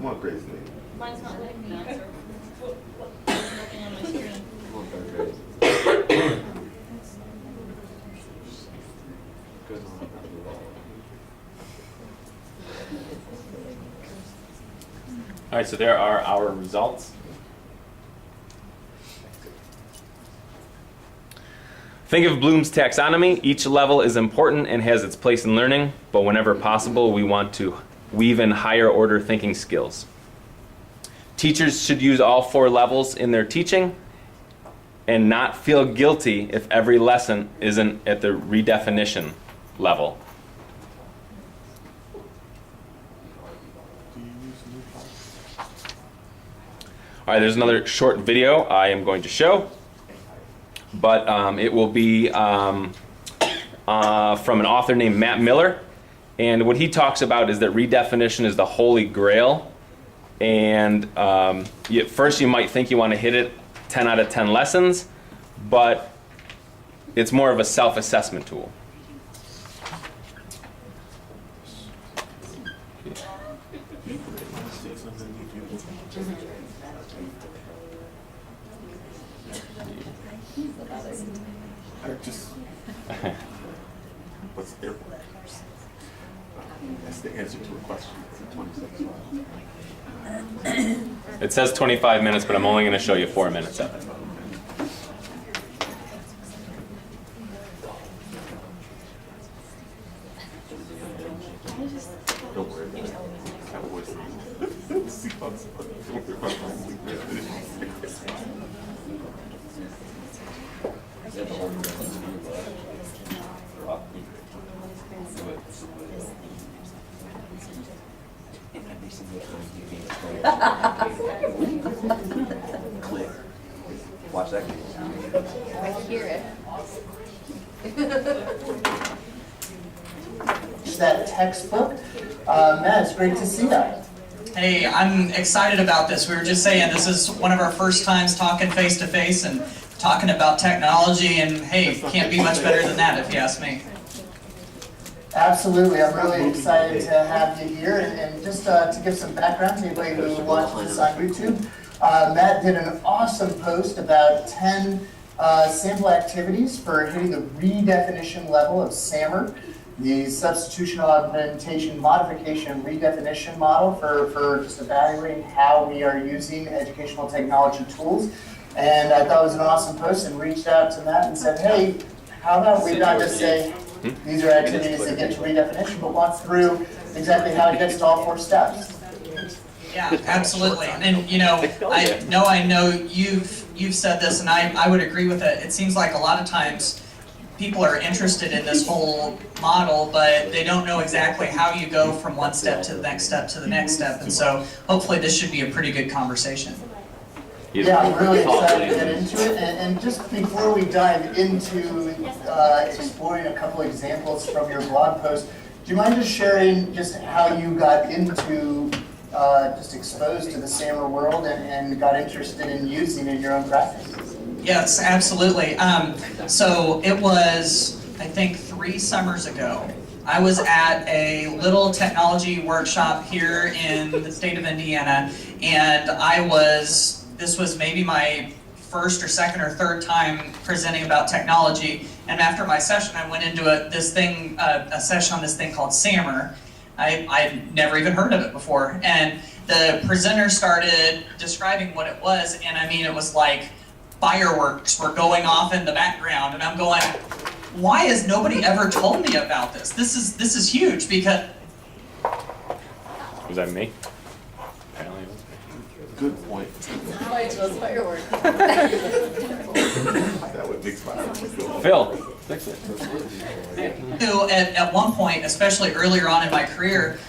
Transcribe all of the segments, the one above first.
Come on, Grace. Mine's not letting me answer. There's nothing on my screen. Come on, Grace. All right, so there are our results. Think of Bloom's taxonomy. Each level is important and has its place in learning, but whenever possible, we want to weave in higher order thinking skills. Teachers should use all 4 levels in their teaching and not feel guilty if every lesson isn't at the redefinition level. All right, there's another short video I am going to show, but it will be from an author named Matt Miller. And what he talks about is that redefinition is the holy grail. And first you might think you want to hit it 10 out of 10 lessons, but it's more of a self-assessment tool. What's their That's the answer to a question. It says 25 minutes, but I'm only going to show you 4 minutes of it. Don't worry about it. I always see Click. Watch that. I hear it. Is that textbook? Matt, it's great to see you. Hey, I'm excited about this. We were just saying this is one of our first times talking face to face and talking about technology, and hey, can't be much better than that if you ask me. Absolutely, I'm really excited to have you here, and just to give some background to anybody who watches this on YouTube, Matt did an awesome post about 10 sample activities for hitting the redefinition level of SAMR, the substitutional augmentation modification and redefinition model for just evaluating how we are using educational technology tools. And I thought it was an awesome post and reached out to Matt and said, hey, how about we not just say these are activities that get to redefinition, but walk through exactly how it gets to all 4 steps. Yeah, absolutely. And you know you've said this, and I would agree with it. It seems like a lot of times people are interested in this whole model, but they don't know exactly how you go from one step to the next step to the next step. And so hopefully this should be a pretty good conversation. Yeah, I'm really excited to get into it. And just before we dive into exploring a couple examples from your blog post, do you mind just sharing just how you got into, just exposed to the SAMR world and got interested in using it in your own practice? Yes, absolutely. So it was, I think, 3 summers ago. I was at a little technology workshop here in the state of Indiana, and this was maybe my first or second or third time presenting about technology. And after my session, I went into a session on this thing called SAMR. I'd never even heard of it before. And the presenter started describing what it was, and I mean, it was like fireworks were going off in the background, and I'm going, why has nobody ever told me about this? This is huge because... Was that me? Apparently it was me. Good point. Why those fireworks? That would make my eyes go. Phil, fix it. At one point, especially earlier on in my career,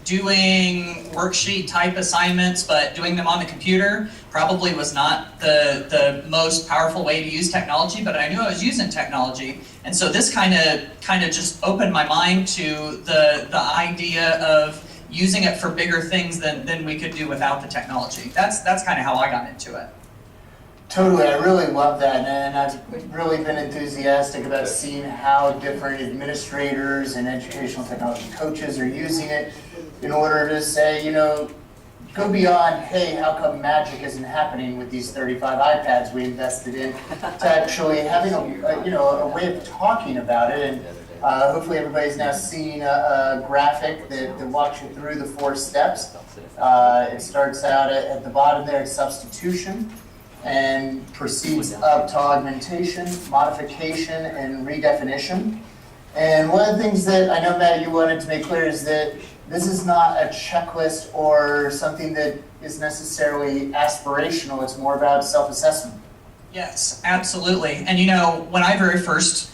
doing worksheet type assignments, but doing them on the computer probably was not the most powerful way to use technology, but I knew I was using technology. And so this kind of just opened my mind to the idea of using it for bigger things than we could do without the technology. That's kind of how I got into it. Totally, I really love that, and I've really been enthusiastic about seeing how different administrators and educational technology coaches are using it in order to say, you know, go beyond, hey, how come magic isn't happening with these 35 iPads we invested in, to actually having a way of talking about it. And hopefully everybody's now seen a graphic that walks you through the 4 steps. It starts out at the bottom there, it's substitution, and proceeds up to augmentation, modification, and redefinition. And one of the things that I know, Matt, you wanted to make clear is that this is not a checklist or something that is necessarily aspirational. It's more about self-assessment. Yes, absolutely. And you know, when I very first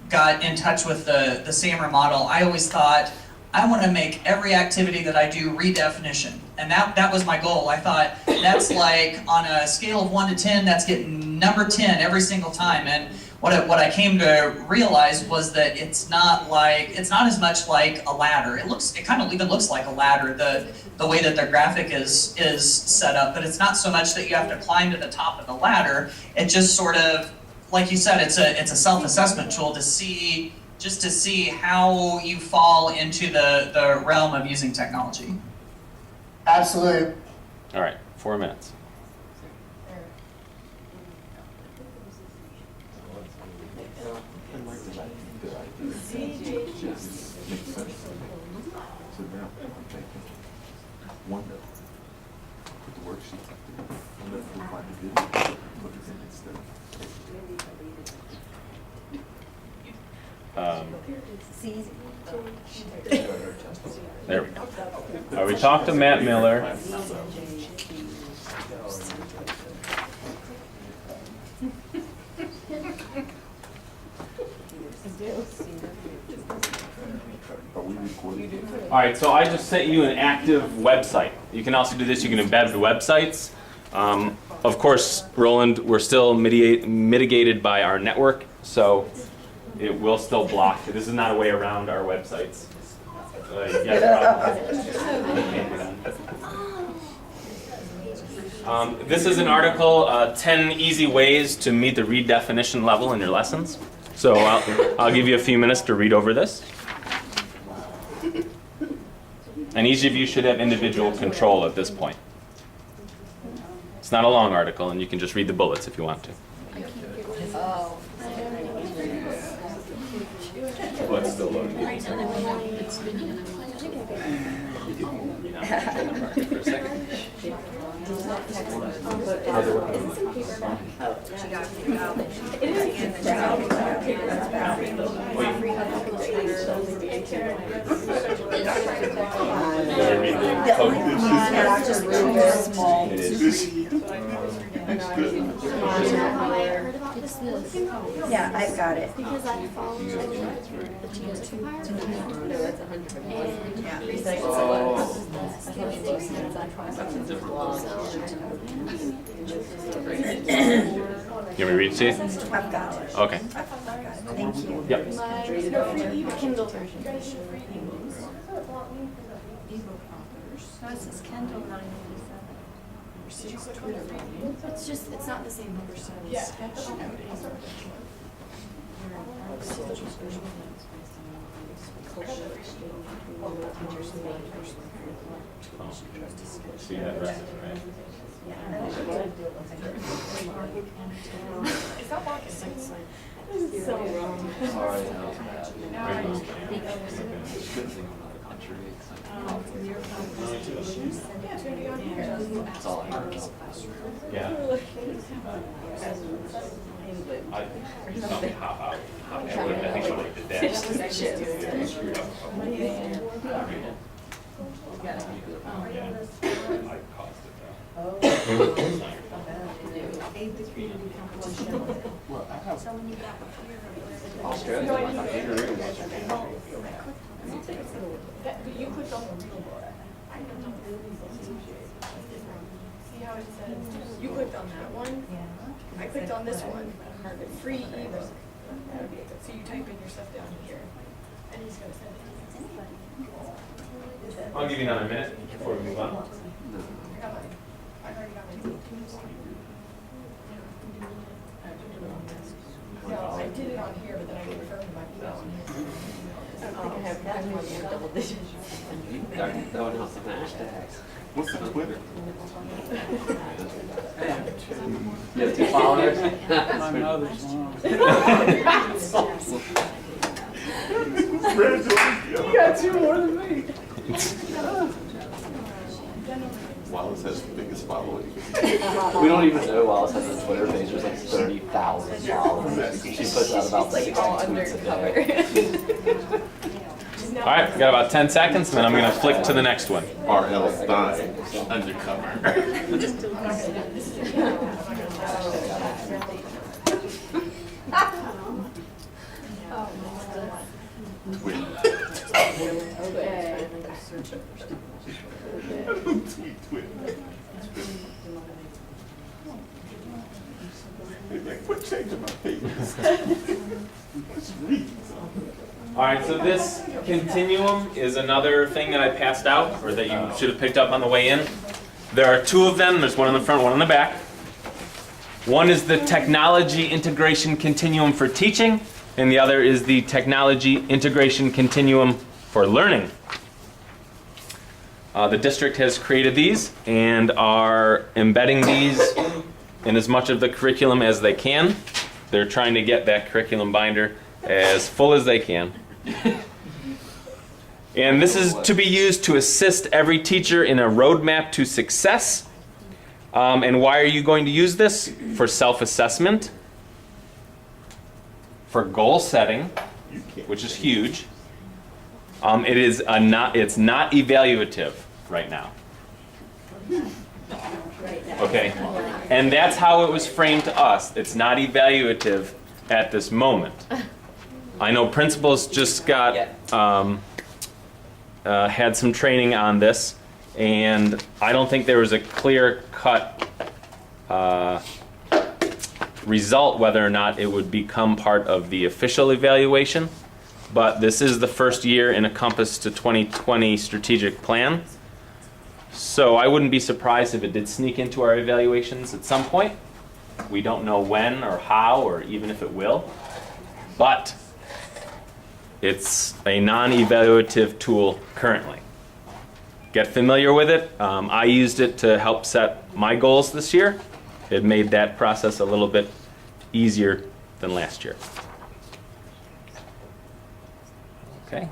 got in touch with the SAMR model, I always thought, I want to make every activity that I do redefinition. And that was my goal. I thought, that's like, on a scale of 1 to 10, that's getting number 10 every single time. And what I came to realize was that it's not as much like a ladder. It kind of even looks like a ladder, the way that the graphic is set up, but it's not so much that you have to climb to the top of the ladder. It just sort of, like you said, it's a self-assessment tool to see how you fall into the realm of using technology. Absolutely. All right, 4 minutes. There we go. All right, we talked to Matt Miller. All right, so I just sent you an active website. You can also do this. You can embed the websites. Of course, Roland, we're still mitigated by our network, so it will still block. This is not a way around our websites. This is an article, 10 easy ways to meet the redefinition level in your lessons. So I'll give you a few minutes to read over this. And each of you should have individual control at this point. It's not a long article, and you can just read the bullets if you want to. Oh. Let's still load. For a second. Yeah, I've got it. Because I follow the teacher's You want me to read it to you? I've got it. Okay. I've got it. Thank you. Yep. My Kindle version. No, it says Kindle 987. It's just, it's not the same number. Yeah. See that rest, right? It's not walking. It's so wrong. Sorry. That's all I heard. Yeah. I think I like the dash. Screwed up. I caused it though. You clicked on the real book. See how it says? You clicked on that one. I clicked on this one. Free ebook. So you type in your stuff down here, and he's gonna send it. I'll give you another minute before we move on. I got mine. I already got mine. No, I did it on here, but then I confirmed my email on here. I don't think I have that one in double digits. That one has some hashtags. What's the Twitter? You have 2 followers? My mother's mom. You got 2 more than me. Wallace has the biggest following. We don't even know Wallace has a Twitter page. There's like 30,000 followers. She puts out about 60 tweets a day. All right, we got about 10 seconds, and then I'm going to flick to the next one. R.L. Stein, undercover. Tweet. Quit changing my pages. All right, so this continuum is another thing that I passed out, or that you should have picked up on the way in. There are 2 of them. There's one in the front, one in the back. One is the Technology Integration Continuum for Teaching, and the other is the Technology Integration Continuum for Learning. The district has created these and are embedding these in as much of the curriculum as they can. They're trying to get that curriculum binder as full as they can. And this is to be used to assist every teacher in a roadmap to success. And why are you going to use this? For self-assessment, for goal setting, which is huge. It's not evaluative right now. Okay, and that's how it was framed to us. It's not evaluative at this moment. I know principals just got had some training on this, and I don't think there was a clear-cut result whether or not it would become part of the official evaluation. But this is the first year in a Compass to 2020 strategic plan. So I wouldn't be surprised if it did sneak into our evaluations at some point. We don't know when or how or even if it will. But it's a non-evaluative tool currently. Get familiar with it. I used it to help set my goals this year. It made that process a little bit easier than last year. Okay,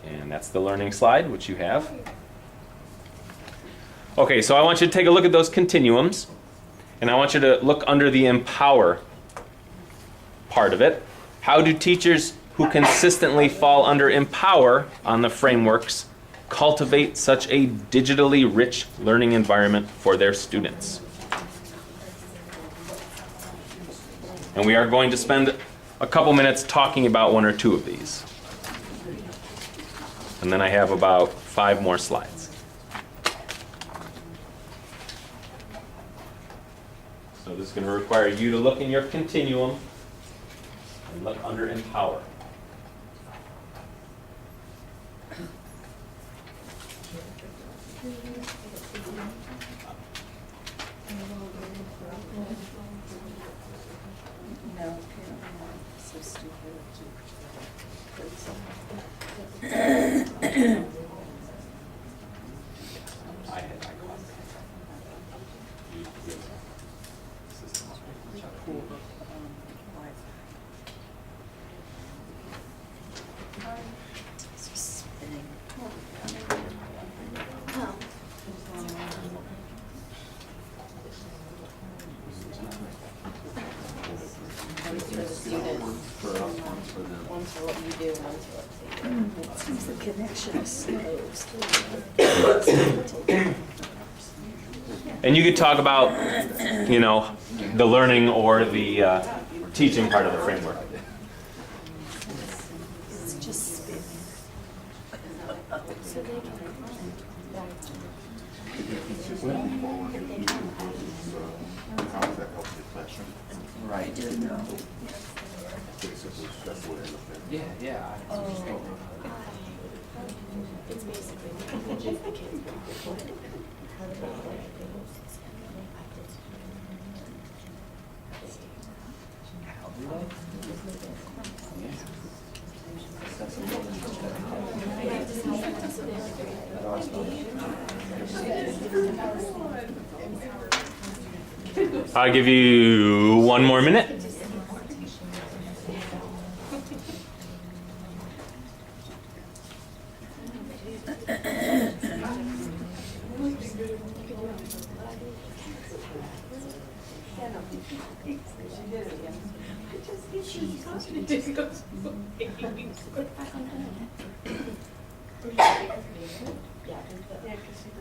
and that's the learning slide, which you have. Okay, so I want you to take a look at those continuums, and I want you to look under the empower part of it. How do teachers who consistently fall under empower on the frameworks cultivate such a digitally rich learning environment for their students? And we are going to spend a couple minutes talking about 1 or 2 of these. And then I have about 5 more slides. So this is going to require you to look in your continuum and look under empower. No, so stupid. One's for what you do, one's for what they do. It seems the connection is slow. And you could talk about, you know, the learning or the teaching part of the framework. It's just spinning. So they can. How does that help your classroom? Right. I do know. Basically, that's the way I look at it. Yeah. It's basically if the kids work with how to make their things. How do they? I'll give you 1 more minute.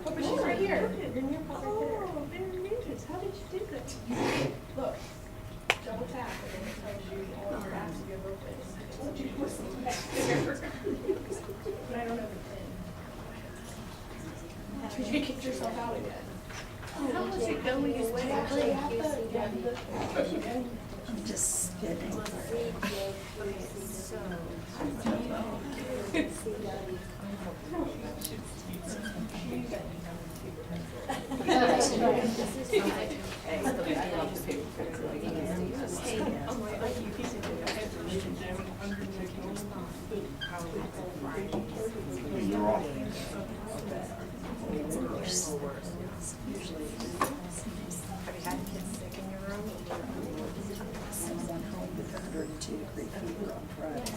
Oh, but she's right here. Oh, very neat. How did you do that? Look, double tap, and then it tells you all your apps you have open. Told you to listen back there. But I don't know the pin. You kicked yourself out again. How was it going away? I'm just spitting. Someone home with 102-degree fever on Friday.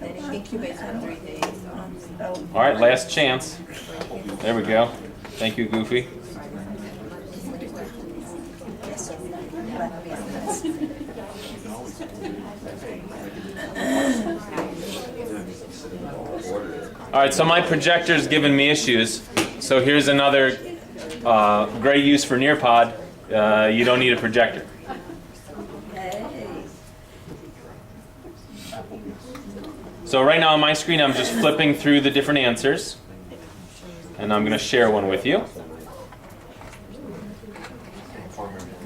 They incubate for 3 days. All right, last chance. There we go. Thank you, Goofy. All right, so my projector's giving me issues. So here's another great use for Nearpod. You don't need a projector. So right now on my screen, I'm just flipping through the different answers. And I'm going to share one with you.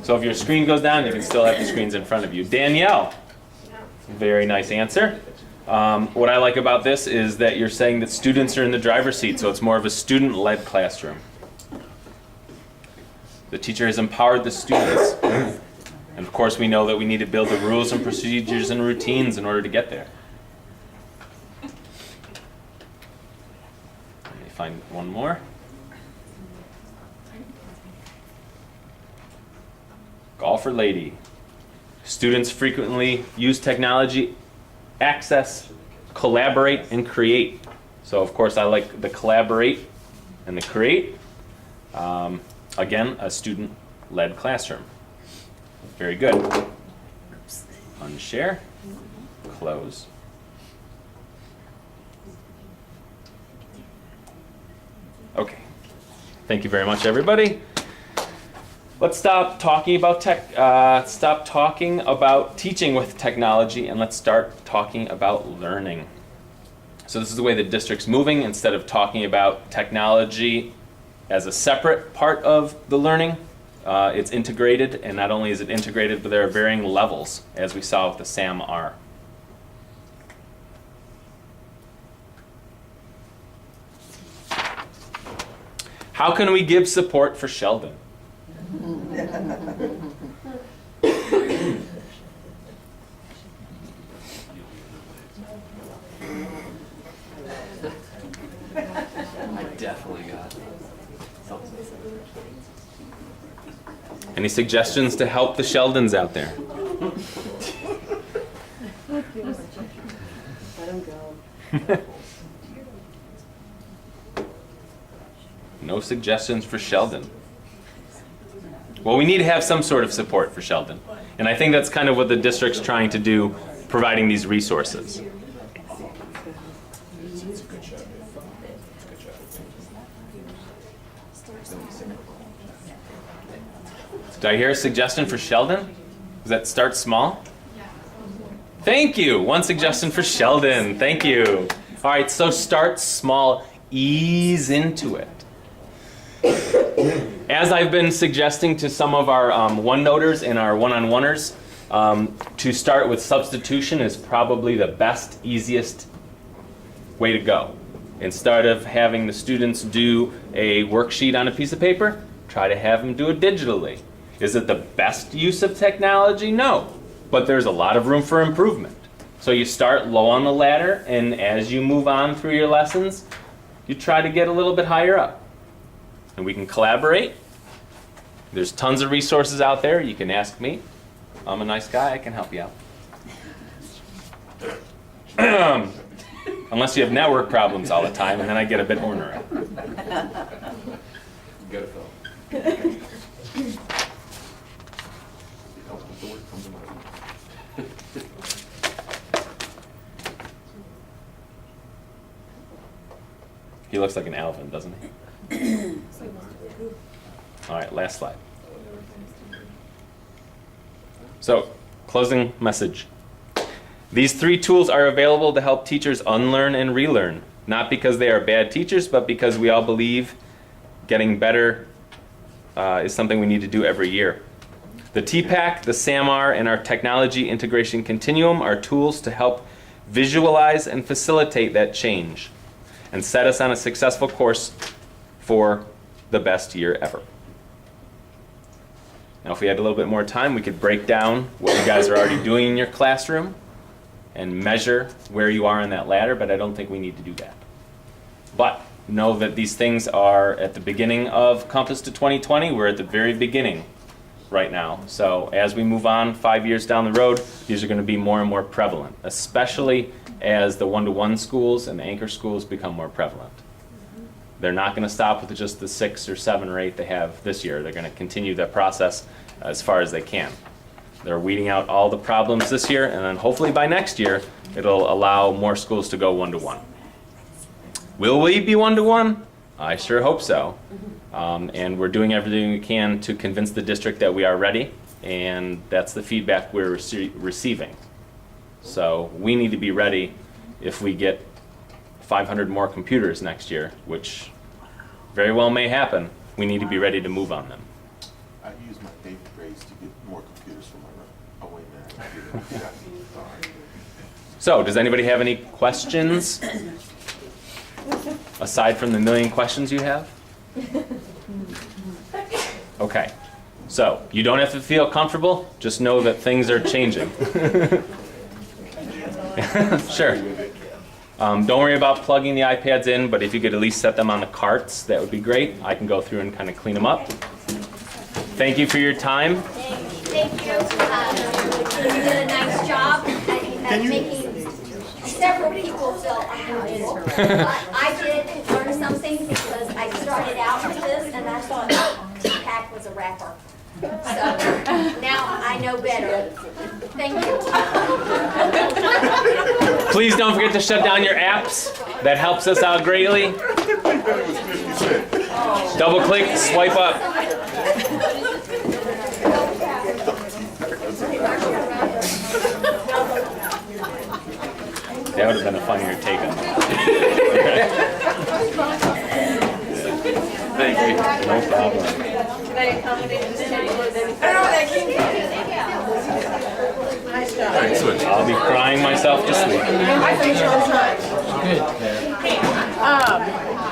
So if your screen goes down, you can still have the screens in front of you. Danielle. Very nice answer. What I like about this is that you're saying that students are in the driver's seat, so it's more of a student-led classroom. The teacher has empowered the students. And of course, we know that we need to build the rules and procedures and routines in order to get there. Let me find one more. Golfer lady. Students frequently use technology, access, collaborate, and create. So of course I like the collaborate and the create. Again, a student-led classroom. Very good. Unshare, close. Okay. Thank you very much, everybody. Let's stop talking about stop talking about teaching with technology, and let's start talking about learning. So this is the way the district's moving. Instead of talking about technology as a separate part of the learning, it's integrated, and not only is it integrated, but there are varying levels, as we saw with the SAM-R. How can we give support for Sheldon? I definitely got something. Any suggestions to help the Sheldons out there? Let them go. No suggestions for Sheldon. Well, we need to have some sort of support for Sheldon. And I think that's kind of what the district's trying to do, providing these resources. Did I hear a suggestion for Sheldon? Does that start small? Thank you. One suggestion for Sheldon. Thank you. All right, so start small. Ease into it. As I've been suggesting to some of our one-noters and our one-on-oneers, to start with substitution is probably the best, easiest way to go. Instead of having the students do a worksheet on a piece of paper, try to have them do it digitally. Is it the best use of technology? No. But there's a lot of room for improvement. So you start low on the ladder, and as you move on through your lessons, you try to get a little bit higher up. And we can collaborate. There's tons of resources out there. You can ask me. I'm a nice guy. I can help you out. Unless you have network problems all the time, and then I get a bit ornery. Go, Phil. He looks like an Alvin, doesn't he? All right, last slide. So, closing message. These 3 tools are available to help teachers unlearn and relearn, not because they are bad teachers, but because we all believe getting better is something we need to do every year. The TPAC, the SAMR, and our Technology Integration Continuum are tools to help visualize and facilitate that change and set us on a successful course for the best year ever. Now, if we had a little bit more time, we could break down what you guys are already doing in your classroom and measure where you are on that ladder, but I don't think we need to do that. But know that these things are at the beginning of Compass to 2020. We're at the very beginning right now. So as we move on 5 years down the road, these are going to be more and more prevalent, especially as the one-to-one schools and the anchor schools become more prevalent. They're not going to stop with just the 6 or 7 or 8 they have this year. They're going to continue that process as far as they can. They're weeding out all the problems this year, and then hopefully by next year, it'll allow more schools to go one-to-one. Will we be one-to-one? I sure hope so. And we're doing everything we can to convince the district that we are ready, and that's the feedback we're receiving. So we need to be ready if we get 500 more computers next year, which very well may happen. We need to be ready to move on them. I use my paper grades to get more computers for my room. Oh, wait a minute. So, does anybody have any questions? Aside from the million questions you have? Okay. So, you don't have to feel comfortable. Just know that things are changing. Sure. Don't worry about plugging the iPads in, but if you could at least set them on the carts, that would be great. I can go through and kind of clean them up. Thank you for your time. Thank you. You did a nice job at making several people feel uncomfortable. I did learn something because I started out with this and I thought TPAC was a rapper. So now I know better. Thank you. Please don't forget to shut down your apps. That helps us out greatly. Double click, swipe up. That would have been a funnier take on that. Thank you. No problem. I'll be crying myself to sleep. Good.